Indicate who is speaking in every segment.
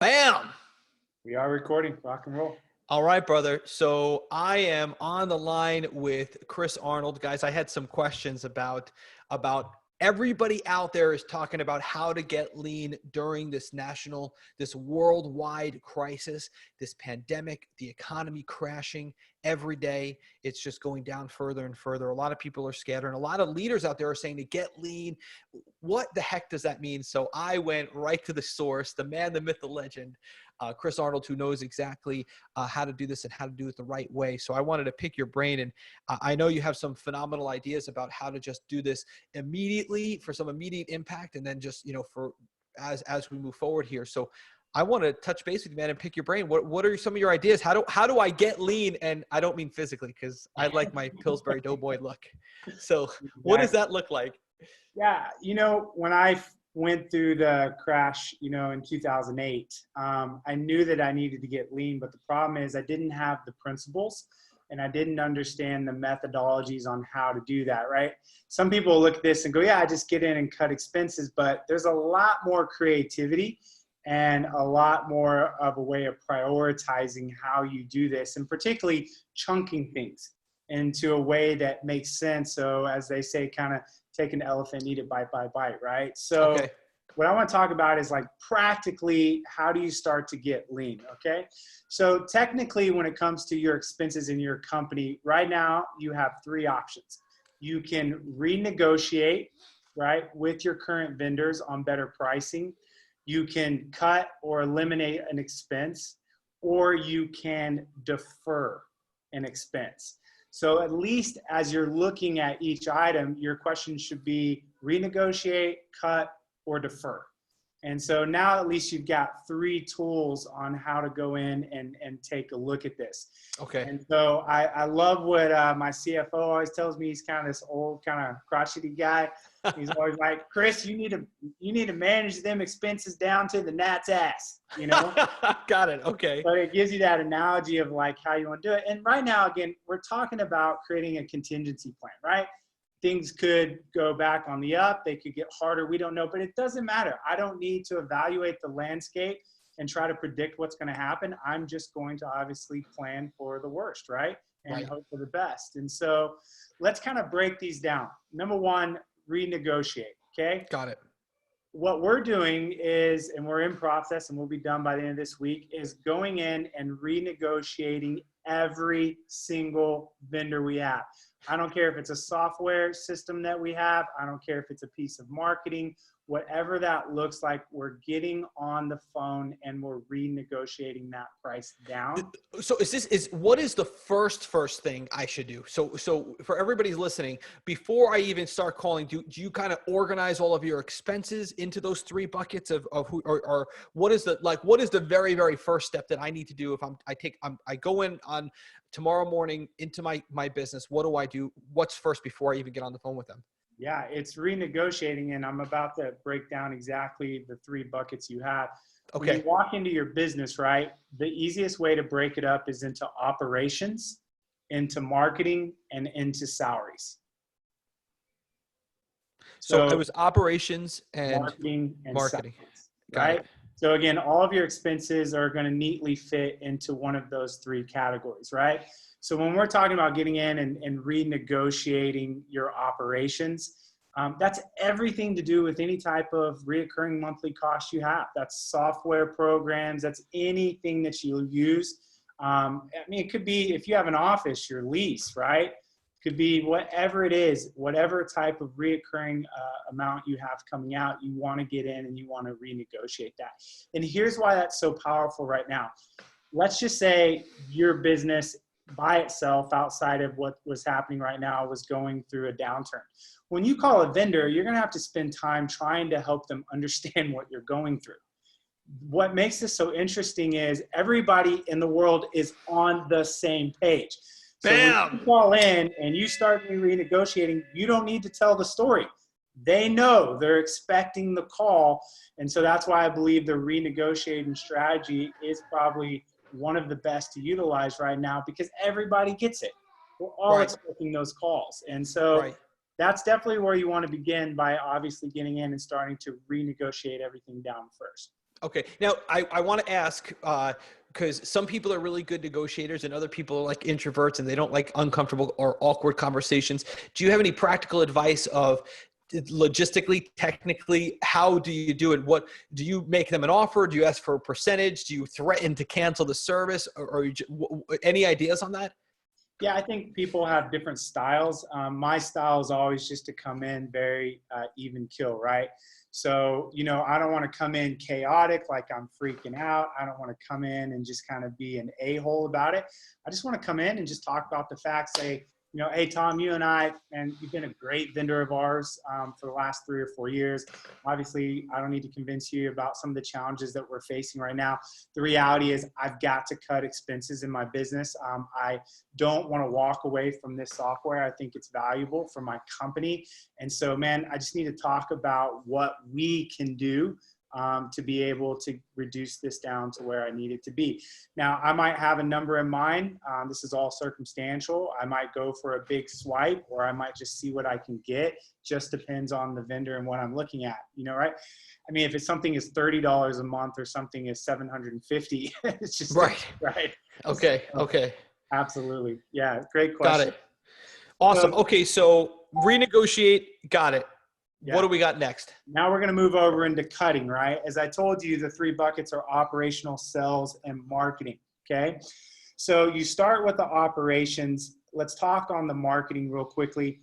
Speaker 1: Bam!
Speaker 2: We are recording. Rock and roll.
Speaker 1: All right, brother. So I am on the line with Chris Arnold. Guys, I had some questions about everybody out there is talking about how to get lean during this worldwide crisis, this pandemic, the economy crashing every day. It's just going down further and further. A lot of people are scared, and a lot of leaders out there are saying to get lean. What the heck does that mean? So I went right to the source, the man, the myth, the legend, Chris Arnold, who knows exactly how to do this and how to do it the right way. So I wanted to pick your brain, and I know you have some phenomenal ideas about how to just do this immediately for some immediate impact, and then just for as we move forward here. So I want to touch base with you, man, and pick your brain. What are some of your ideas? How do I get lean? And I don't mean physically, because I like my Pillsbury Doughboy look. So what does that look like?
Speaker 2: Yeah, when I went through the crash, in 2008, I knew that I needed to get lean, but the problem is I didn't have the principles and I didn't understand the methodologies on how to do that, right? Some people look at this and go, yeah, I just get in and cut expenses, but there's a lot more creativity and a lot more of a way of prioritizing how you do this, and particularly chunking things into a way that makes sense. So as they say, kind of take an elephant, eat it bite by bite, right? So
Speaker 1: Okay.
Speaker 2: what I want to talk about is like practically, how do you start to get lean, okay? So technically, when it comes to your expenses in your company, right now you have three options. You can renegotiate, right, with your current vendors on better pricing. You can cut or eliminate an expense, or you can defer an expense. So at least as you're looking at each item, your question should be renegotiate, cut, or defer. And so now at least you've got three tools on how to go in and take a look at this.
Speaker 1: Okay.
Speaker 2: And so I love what my CFO always tells me. He's kind of this old, kind of crotchety guy. He's always like, Chris, you need to manage them expenses down to the gnat's ass,
Speaker 1: Got it. Okay.
Speaker 2: But it gives you that analogy of like how you want to do it. And right now, again, we're talking about creating a contingency plan, right? Things could go back on the up. They could get harder. We don't know, but it doesn't matter. I don't need to evaluate the landscape and try to predict what's going to happen. I'm just going to obviously plan for the worst, right? And hope for the best. And so let's kind of break these down. Number one, renegotiate. Okay.
Speaker 1: Got it.
Speaker 2: What we're doing is, and we're in process and we'll be done by the end of this week, is going in and renegotiating every single vendor we have. I don't care if it's a software system that we have. I don't care if it's a piece of marketing, whatever that looks like, we're getting on the phone and we're renegotiating that price down.
Speaker 1: So what is the first thing I should do? So for everybody's listening, before I even start calling, do you kind of organize all of your expenses into those three buckets of who, or what is the very, very first step that I need to do if I go in on tomorrow morning into my business? What do I do? What's first before I even get on the phone with them?
Speaker 2: Yeah, it's renegotiating, and I'm about to break down exactly the three buckets you have.
Speaker 1: Okay.
Speaker 2: When you walk into your business, right, the easiest way to break it up is into operations, into marketing, and into salaries.
Speaker 1: So it was operations and
Speaker 2: marketing.
Speaker 1: Salaries,
Speaker 2: right?
Speaker 1: It.
Speaker 2: So again, all of your expenses are going to neatly fit into one of those three categories, right? So when we're talking about getting in and renegotiating your operations, that's everything to do with any type of reoccurring monthly cost you have. That's software programs. That's anything that you use. It could be, if you have an office, your lease, right? Could be whatever it is, whatever type of reoccurring amount you have coming out, you want to get in and you want to renegotiate that. And here's why that's so powerful right now. Let's just say your business by itself, outside of what was happening right now, was going through a downturn. When you call a vendor, you're going to have to spend time trying to help them understand what you're going through. What makes this so interesting is everybody in the world is on the same page. So when you call in and you start renegotiating, you don't need to tell the story. They know, they're expecting the call. And so that's why I believe the renegotiating strategy is probably one of the best to utilize right now, because everybody gets it. We're all expecting those calls. And so that's definitely where you want to begin, by obviously getting in and starting to renegotiate everything down first.
Speaker 1: Okay. Now I want to ask, because some people are really good negotiators and other people are like introverts and they don't like uncomfortable or awkward conversations. Do you have any practical advice of logistically, technically, how do you do it? What do you make them an offer? Do you ask for a percentage? Do you threaten to cancel the service, or any ideas on that?
Speaker 2: Yeah, I think people have different styles. My style is always just to come in very even kill, right? So, I don't want to come in chaotic, like I'm freaking out. I don't want to come in and just kind of be an a-hole about it. I just want to come in and just talk about the facts, say, hey, Tom, you and I, and you've been a great vendor of ours for the last 3 or 4 years. Obviously, I don't need to convince you about some of the challenges that we're facing right now. The reality is I've got to cut expenses in my business. I don't want to walk away from this software. I think it's valuable for my company. And so, man, I just need to talk about what we can do to be able to reduce this down to where I need it to be. Now, I might have a number in mind. This is all circumstantial. I might go for a big swipe, or I might just see what I can get. Just depends on the vendor and what I'm looking at, right? I mean, if it's something is $30 a month or something is $750, it's just
Speaker 1: Right.
Speaker 2: right.
Speaker 1: Okay. Okay.
Speaker 2: Absolutely. Yeah. Great question.
Speaker 1: Got it. Awesome. Okay. So renegotiate. Got it.
Speaker 2: Yeah.
Speaker 1: What do we got next?
Speaker 2: Now we're going to move over into cutting, right? As I told you, the 3 buckets are operational, sales, and marketing. Okay. So you start with the operations. Let's talk on the marketing real quickly.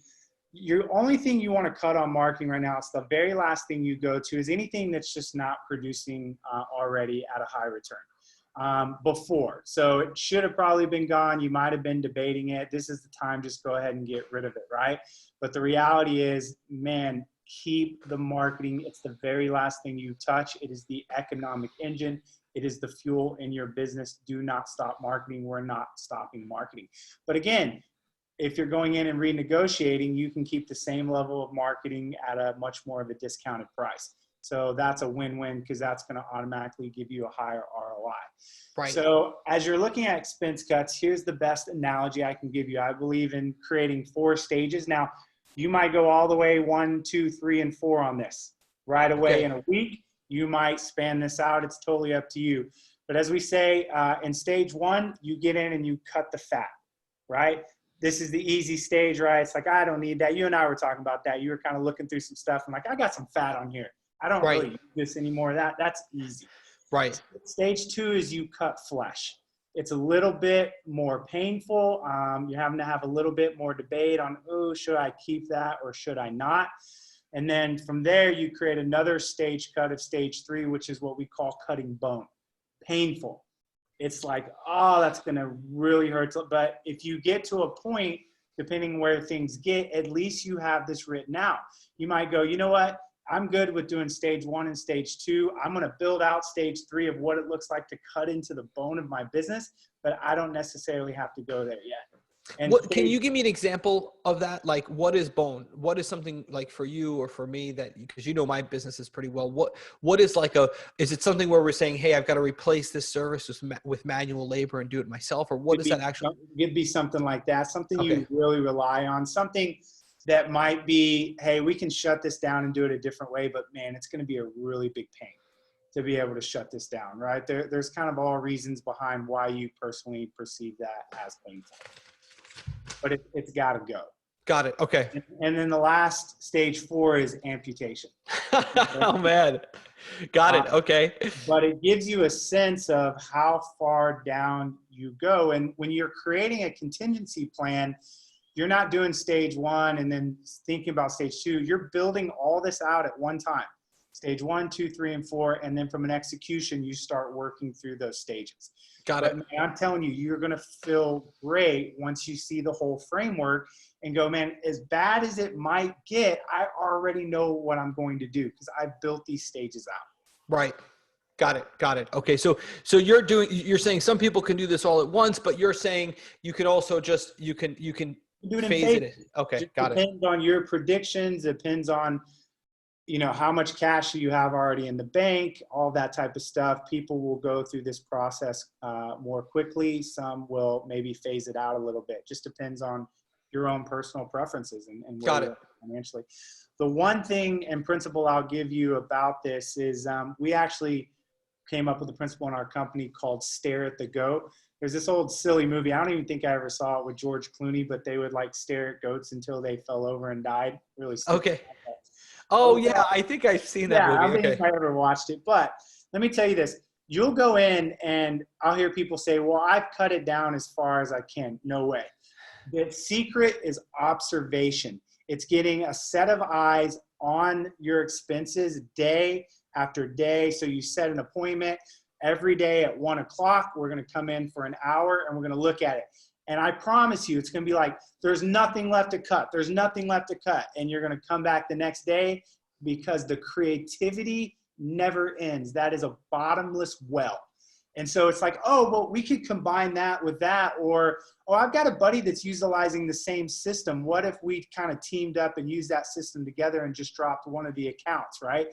Speaker 2: Your only thing you want to cut on marketing right now, it's the very last thing you go to, is anything that's just not producing already at a high return before. So it should have probably been gone. You might have been debating it. This is the time, just go ahead and get rid of it, right? But the reality is, man, keep the marketing. It's the very last thing you touch. It is the economic engine. It is the fuel in your business. Do not stop marketing. We're not stopping marketing. But again, if you're going in and renegotiating, you can keep the same level of marketing at a much more of a discounted price. So that's a win-win, because that's going to automatically give you a higher ROI.
Speaker 1: Right.
Speaker 2: So as you're looking at expense cuts, here's the best analogy I can give you. I believe in creating 4 stages. Now, you might go all the way 1, 2, 3, and 4 on this right away in a week. You might span this out. It's totally up to you. But as we say, in stage 1, you get in and you cut the fat, right? This is the easy stage, right? It's like, I don't need that. You and I were talking about that. You were kind of looking through some stuff. I'm like, I got some fat on here. I don't really use this anymore. That's easy.
Speaker 1: Right.
Speaker 2: Stage 2 is you cut flesh. It's a little bit more painful. You're having to have a little bit more debate on, oh, should I keep that or should I not? And then from there, you create another stage cut of stage 3, which is what we call cutting bone. Painful. It's like, oh, that's going to really hurt. But if you get to a point, depending where things get, at least you have this written out. You might go, you know what? I'm good with doing stage 1 and stage 2. I'm going to build out stage 3 of what it looks like to cut into the bone of my business, but I don't necessarily have to go there yet. And
Speaker 1: Can you give me an example of that? Like, what is bone? What is something like for you or for me that, because my business is pretty well, what is like is it something where we're saying, hey, I've got to replace this service with manual labor and do it myself? Or what is that actually?
Speaker 2: It'd be something like that. Something you really rely on, something that might be, hey, we can shut this down and do it a different way, but man, it's going to be a really big pain to be able to shut this down, right? There's kind of all reasons behind why you personally perceive that as painful, but it's got to go.
Speaker 1: Got it. Okay.
Speaker 2: And then the last stage 4 is amputation.
Speaker 1: Oh man. Got it. Okay.
Speaker 2: But it gives you a sense of how far down you go. And when you're creating a contingency plan, you're not doing stage 1 and then thinking about stage 2. You're building all this out at one time. Stage 1, 2, 3, and 4. And then from an execution, you start working through those stages.
Speaker 1: Got it.
Speaker 2: Man, I'm telling you, you're going to feel great once you see the whole framework and go, man, as bad as it might get, I already know what I'm going to do because I've built these stages out.
Speaker 1: Right. Got it. Got it. Okay. So you're saying some people can do this all at once, but you're saying you can also just, you can
Speaker 2: do it
Speaker 1: phase it in. Okay. Got it.
Speaker 2: Depends on your predictions. Depends on, how much cash you have already in the bank, all that type of stuff. People will go through this process more quickly. Some will maybe phase it out a little bit. Just depends on your own personal preferences and where you're financially. The one thing and principle I'll give you about this is we actually came up with a principle in our company called stare at the goat. There's this old silly movie. I don't even think I ever saw it with George Clooney, but they would like stare at goats until they fell over and died. Really stupid.
Speaker 1: Okay. Oh yeah, I think I've seen that movie.
Speaker 2: I don't
Speaker 1: Okay.
Speaker 2: think I ever watched it, but let me tell you this. You'll go in and I'll hear people say, well, I've cut it down as far as I can. No way. The secret is observation. It's getting a set of eyes on your expenses day after day. So you set an appointment every day at 1 o'clock. We're going to come in for an hour and we're going to look at it. And I promise you, it's going to be like, there's nothing left to cut. There's nothing left to cut. And you're going to come back the next day because the creativity never ends. That is a bottomless well. And so it's like, oh, well, we could combine that with that. Or, oh, I've got a buddy that's utilizing the same system. What if we kind of teamed up and used that system together and just dropped one of the accounts, right?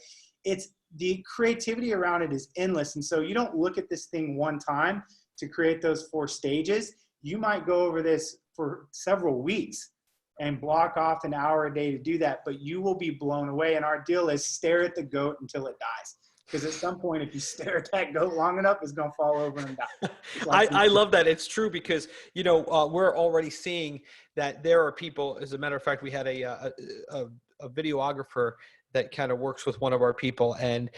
Speaker 2: It's the creativity around it is endless. And so you don't look at this thing one time to create those 4 stages. You might go over this for several weeks and block off an hour a day to do that, but you will be blown away. And our deal is stare at the goat until it dies. Because at some point, if you stare at that goat long enough, it's going to fall over and die.
Speaker 1: I love that. It's true because, you know, we're already seeing that there are people, as a matter of fact, we had a videographer that kind of works with one of our people. And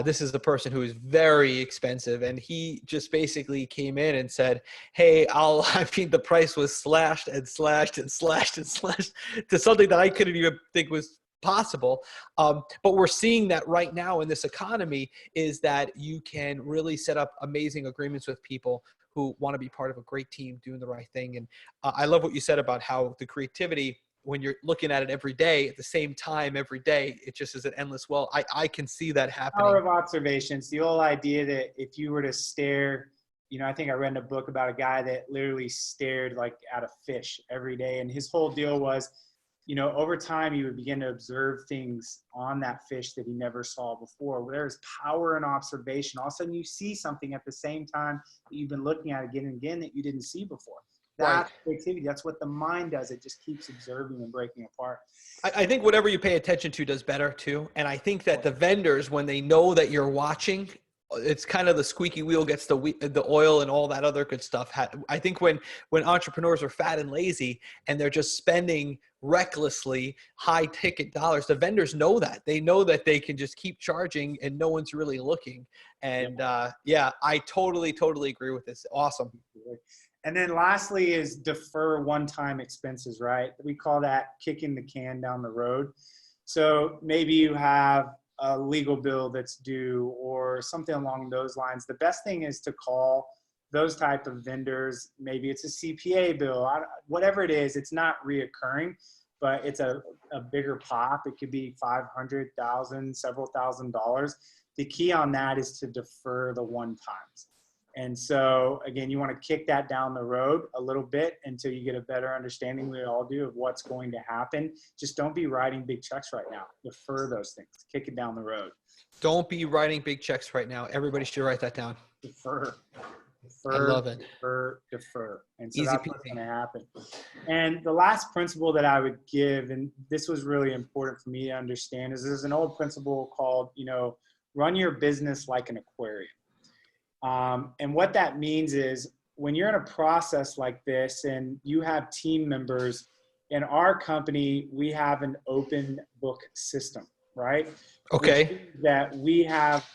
Speaker 1: this is the person who is very expensive. And he just basically came in and said, hey, I mean, the price was slashed and slashed and slashed and slashed to something that I couldn't even think was possible. But we're seeing that right now in this economy is that you can really set up amazing agreements with people who want to be part of a great team doing the right thing. And I love what you said about how the creativity, when you're looking at it every day at the same time, every day, it just is an endless well. I can see that happening.
Speaker 2: Power of observations. The whole idea that if you were to stare, you know, I think I read in a book about a guy that literally stared like at a fish every day. And his whole deal was, you know, over time, you would begin to observe things on that fish that he never saw before. There's power in observation. All of a sudden, you see something at the same time that you've been looking at again and again that you didn't see before. That's creativity. That's what the mind does. It just keeps observing and breaking apart.
Speaker 1: I think whatever you pay attention to does better too. And I think that the vendors, when they know that you're watching, it's kind of the squeaky wheel gets the oil and all that other good stuff. I think when entrepreneurs are fat and lazy and they're just spending recklessly high ticket dollars, the vendors know that. They know that they can just keep charging and no one's really looking. And I totally agree with this. Awesome.
Speaker 2: And then lastly is defer one-time expenses, right? We call that kicking the can down the road. So maybe you have a legal bill that's due or something along those lines. The best thing is to call those type of vendors. Maybe it's a CPA bill, whatever it is. It's not reoccurring, but it's a bigger pop. It could be $500,000, several $1,000s. The key on that is to defer the one-times. And so, again, you want to kick that down the road a little bit until you get a better understanding, we all do, of what's going to happen. Just don't be writing big checks right now. Defer those things. Kick it down the road.
Speaker 1: Don't be writing big checks right now. Everybody should write that down.
Speaker 2: Defer.
Speaker 1: I love it.
Speaker 2: Defer. And so that's what's going to happen. And the last principle that I would give, and this was really important for me to understand, is there's an old principle called, run your business like an aquarium. And what that means is when you're in a process like this and you have team members, in our company, we have an open book system, right?
Speaker 1: Okay.
Speaker 2: That we have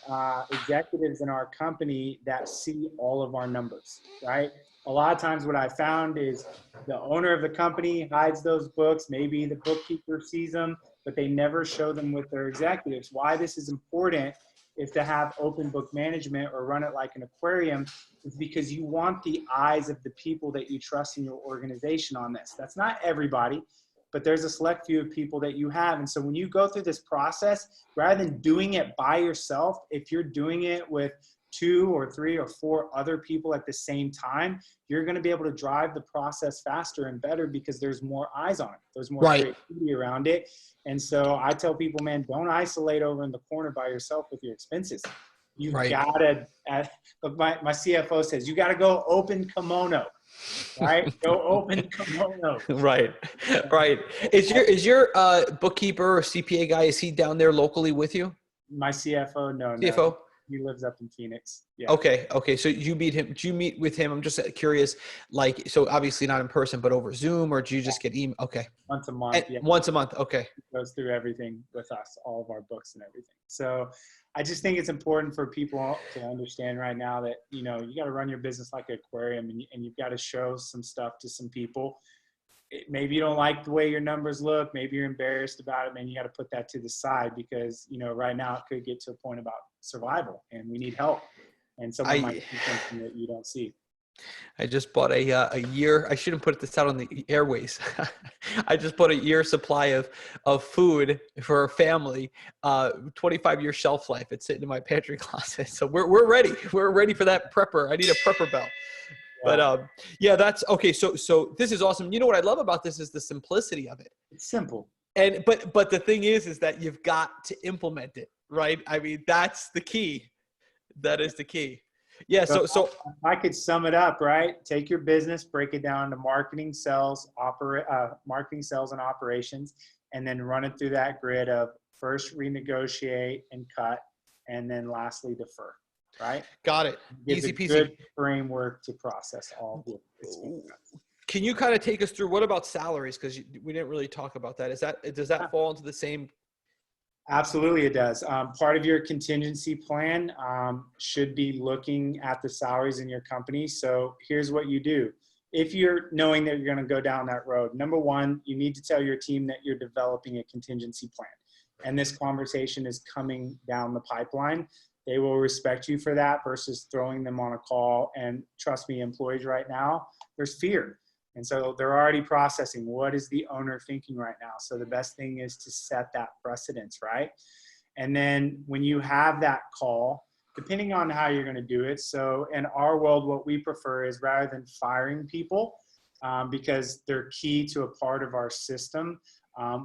Speaker 2: executives in our company that see all of our numbers, right? A lot of times what I found is the owner of the company hides those books. Maybe the bookkeeper sees them, but they never show them with their executives. Why this is important is to have open book management or run it like an aquarium, is because you want the eyes of the people that you trust in your organization on this. That's not everybody, but there's a select few of people that you have. And so when you go through this process, rather than doing it by yourself, if you're doing it with 2 or 3 or 4 other people at the same time, you're going to be able to drive the process faster and better because there's more eyes on it. There's more creativity around it. And so I tell people, man, don't isolate over in the corner by yourself with your expenses. You've got to, my CFO says, you got to go open kimono, right? Go open kimono.
Speaker 1: Right. Is your bookkeeper or CPA guy, is he down there locally with you?
Speaker 2: My CFO, no.
Speaker 1: CFO?
Speaker 2: He lives up in Phoenix. Yeah.
Speaker 1: Okay. Okay. So you meet him, do you meet with him? I'm just curious, like, so obviously not in person, but over Zoom, or do you just get email? Okay.
Speaker 2: Once a month.
Speaker 1: And
Speaker 2: Yeah.
Speaker 1: once a month. Okay.
Speaker 2: He goes through everything with us, all of our books and everything. So I just think it's important for people to understand right now that, you know, you got to run your business like an aquarium, and you've got to show some stuff to some people. Maybe you don't like the way your numbers look. Maybe you're embarrassed about it, man. You got to put that to the side, because, you know, right now it could get to a point about survival and we need help. And someone might see something that you don't see.
Speaker 1: I just bought a year. I shouldn't put this out on the airways. I just bought a year supply of food for a family, 25-year shelf life. It's sitting in my pantry closet. So we're ready. We're ready for that prepper. I need a prepper bell. But yeah, that's okay. So this is awesome. You know what I love about this is the simplicity of it.
Speaker 2: It's simple.
Speaker 1: And but the thing is that you've got to implement it, right? I mean, that's the key. That is the key. Yeah. So
Speaker 2: if I could sum it up, right? Take your business, break it down to marketing, sales, and operations, and then run it through that grid of first renegotiate and cut, and then lastly defer. Right?
Speaker 1: Got it. Easy peasy. Good
Speaker 2: framework to process all of it.
Speaker 1: Can you kind of take us through, what about salaries? Because we didn't really talk about that. Does that fall into the same?
Speaker 2: Absolutely, it does. Part of your contingency plan should be looking at the salaries in your company. So here's what you do. If you're knowing that you're going to go down that road, number one, you need to tell your team that you're developing a contingency plan. And this conversation is coming down the pipeline. They will respect you for that versus throwing them on a call. And trust me, employees right now, there's fear. And so they're already processing, what is the owner thinking right now? So the best thing is to set that precedence, right? And then when you have that call, depending on how you're going to do it. So in our world, what we prefer is, rather than firing people, because they're key to a part of our system,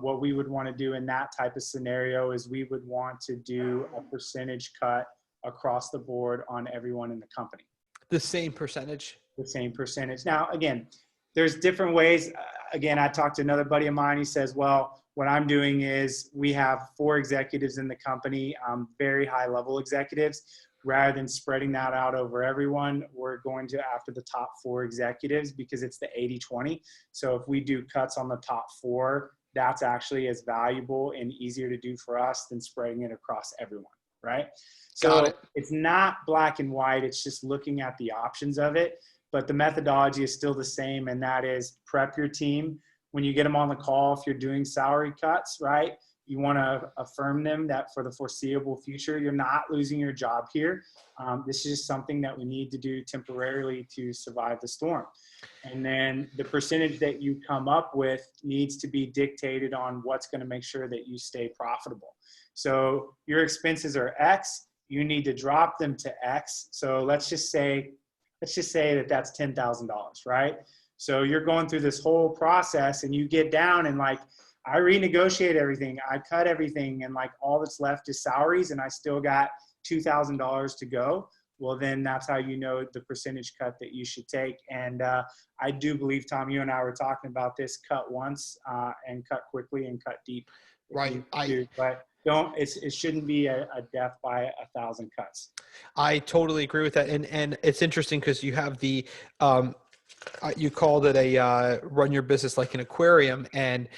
Speaker 2: what we would want to do in that type of scenario is we would want to do a percentage cut across the board on everyone in the company.
Speaker 1: The same percentage?
Speaker 2: The same percentage. Now, again, there's different ways. Again, I talked to another buddy of mine. He says, well, what I'm doing is we have 4 executives in the company, very high level executives. Rather than spreading that out over everyone, we're going to after the top 4 executives, because it's the 80-20. So if we do cuts on the top 4, that's actually as valuable and easier to do for us than spreading it across everyone, right? So it's not black and white. It's just looking at the options of it. But the methodology is still the same, and that is prep your team. When you get them on the call, if you're doing salary cuts, right, you want to affirm them that for the foreseeable future, you're not losing your job here. This is just something that we need to do temporarily to survive the storm. And then the percentage that you come up with needs to be dictated on what's going to make sure that you stay profitable. So your expenses are X, you need to drop them to X. So let's just say that that's $10,000, right? So you're going through this whole process and you get down and like, I renegotiate everything, I cut everything, and like all that's left is salaries, and I still got $2,000 to go. Well, then that's how you know the percentage cut that you should take. And I do believe, Tom, you and I were talking about this: cut once and cut quickly and cut deep.
Speaker 1: Right.
Speaker 2: But it shouldn't be a death by 1,000 cuts.
Speaker 1: I totally agree with that. And it's interesting because you have the, you called it a run your business like an aquarium, and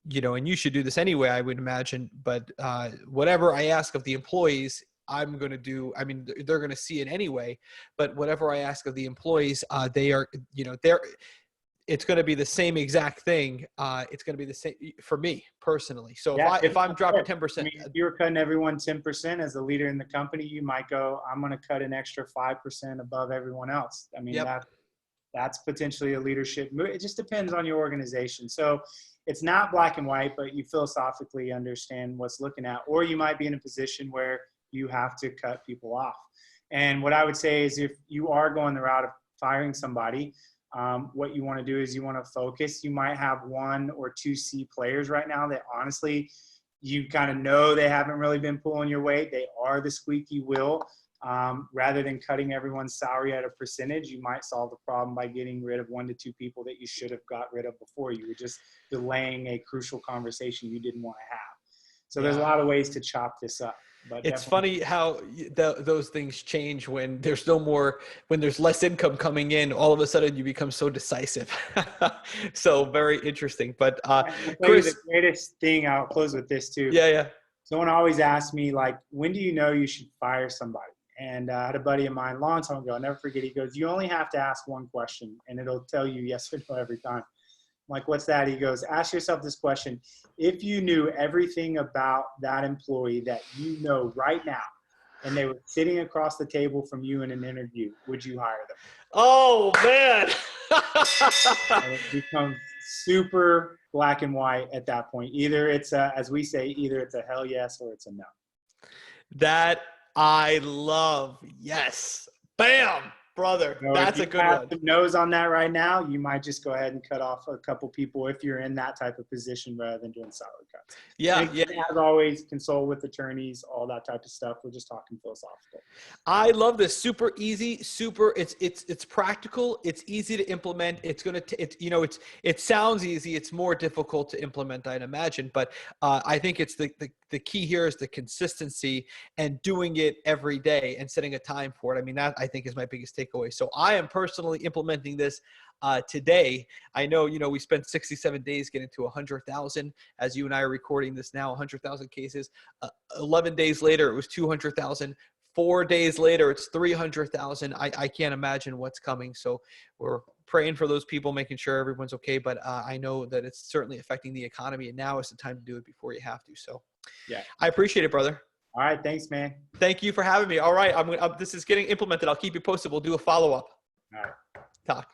Speaker 1: you know, and you should do this anyway, I would imagine. But whatever I ask of the employees, I'm going to do. I mean, they're going to see it anyway. But whatever I ask of the employees, they are, you know, it's going to be the same exact thing. It's going to be the same for me personally. So if I'm dropping 10%,
Speaker 2: I mean, if you were cutting everyone 10% as a leader in the company, you might go, I'm going to cut an extra 5% above everyone else. I mean, that's potentially a leadership move. It just depends on your organization. So it's not black and white, but you philosophically understand what's looking at, or you might be in a position where you have to cut people off. And what I would say is, if you are going the route of firing somebody, what you want to do is you want to focus. You might have 1 or 2 C players right now that honestly, you kind of know they haven't really been pulling your weight. They are the squeaky will. Rather than cutting everyone's salary at a percentage, you might solve the problem by getting rid of 1 to 2 people that you should have got rid of before. You were just delaying a crucial conversation you didn't want to have. So there's a lot of ways to chop this up. But
Speaker 1: It's
Speaker 2: definitely.
Speaker 1: funny how those things change when there's no more, when there's less income coming in, all of a sudden you become so decisive. So very interesting. But
Speaker 2: I'll tell you the
Speaker 1: Chris,
Speaker 2: greatest thing. I'll close with this too.
Speaker 1: yeah, yeah.
Speaker 2: Someone always asks me, like, when do you know you should fire somebody? And I had a buddy of mine a long time ago, I'll never forget. He goes, you only have to ask one question and it'll tell you yes or no every time. I'm like, what's that? He goes, ask yourself this question. If you knew everything about that employee that you know right now, and they were sitting across the table from you in an interview, would you hire them?
Speaker 1: Oh man.
Speaker 2: And it becomes super black and white at that point. Either it's a, as we say, either it's a hell yes or it's a no.
Speaker 1: That I love. Yes. Bam, brother.
Speaker 2: So if
Speaker 1: That's
Speaker 2: you
Speaker 1: a good
Speaker 2: have
Speaker 1: one.
Speaker 2: some no's on that right now, you might just go ahead and cut off a couple people if you're in that type of position rather than doing salary cuts.
Speaker 1: Yeah,
Speaker 2: And
Speaker 1: yeah.
Speaker 2: as always, consult with attorneys, all that type of stuff. We're just talking philosophical.
Speaker 1: I love this. Super easy, super. It's practical. It's easy to implement. It's gonna. It sounds easy. It's more difficult to implement, I'd imagine. But I think it's the key here is the consistency and doing it every day and setting a time for it. I mean, that I think is my biggest takeaway. So I am personally implementing this today. I know, we spent 67 days getting to 100,000 as you and I are recording this now, 100,000 cases. 11 days later, it was 200,000. 4 days later, it's 300,000. I can't imagine what's coming. So we're praying for those people, making sure everyone's okay. But I know that it's certainly affecting the economy, and now is the time to do it before you have to. So
Speaker 2: Yeah.
Speaker 1: I appreciate it, brother.
Speaker 2: All right. Thanks, man.
Speaker 1: Thank you for having me. All right. This is getting implemented. I'll keep you posted. We'll do a follow-up.
Speaker 2: All right.
Speaker 1: Talk.